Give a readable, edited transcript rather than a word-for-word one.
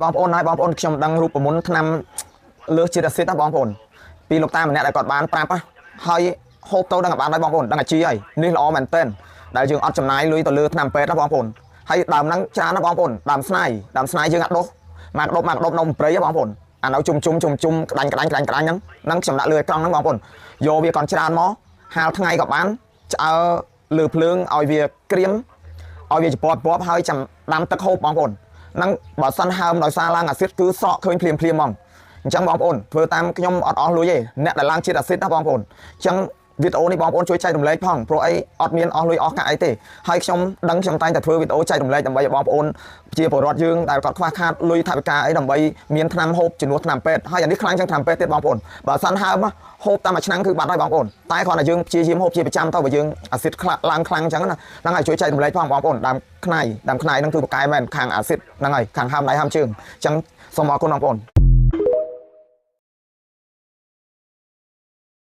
บางคนนะบางคนខ្ញុំដឹងរូបមន្តឆ្នាំលើសជាតិអាស៊ីតណាបងប្អូនពីលោកតាម្នាក់ដែលគាត់បានប្រាប់ហើយហូបទៅដឹងបានហើយបងប្អូនដឹងអាជីហើយនេះល្អមែនទែនដែលយើងអត់ចំណាយលុយទៅលើថ្នាំពេទ្យណាបងប្អូនហើយដើមហ្នឹងច្រើនណាបងប្អូនដើមស្នៃយើងអាចដុសមកដុបនៅព្រៃបងប្អូនអានៅជុំក្តាញ់ហ្នឹងខ្ញុំដាក់លើអេក្រង់ហ្នឹងបងប្អូនយកវាcònច្រើនមកហាលថ្ងៃក៏បានឆ្អើលើភ្លើងឲ្យវាក្រៀមឲ្យវាជាពណ៌ហើយចាំដាំទឹកហូបបងប្អូនហ្នឹងបើសិនហើមដោយសារឡើងអាស៊ីតគឺសក់ឃើញភ្លាមហ្មងអញ្ចឹងបងប្អូនធ្វើតាមខ្ញុំអត់អស់លុយទេអ្នកដែលឡើងជាតិអាស៊ីតណាបងប្អូនអញ្ចឹងវីដេអូនេះបងប្អូនជួយចែករំលែកផងព្រោះអីអត់មានអស់លុយអស់កាក់អីទេហើយខ្ញុំតែងតែធ្វើវីដេអូចែករំលែកដើម្បីឲ្យបងប្អូនជាពលរដ្ឋយើងដែលគាត់ខ្វះខាតលុយថវិកាអីដើម្បីមានថ្នាំហូបជំនួសថ្នាំពេទ្យហើយអានេះខ្លាំងជាងថ្នាំពេទ្យទៀតបងប្អូនបើសិនហើមហូបតាមមួយឆ្នាំគឺបាត់ហើយបងប្អូនតែគ្រាន់តែយើងព្យាយាមហូបជាប្រចាំទៅបើយើងអាស៊ីតឡើងខ្លាំងអញ្ចឹងណាហ្នឹងហើយជួយចែករំលែកផងបងប្អូនដើមខ្នៃហ្នឹងគឺបកកែមែនខាងអាស៊ីតហ្នឹងហើយខាងហើមដៃហើមជើងអញ្ចឹងសូមអរគុណបងប្អូន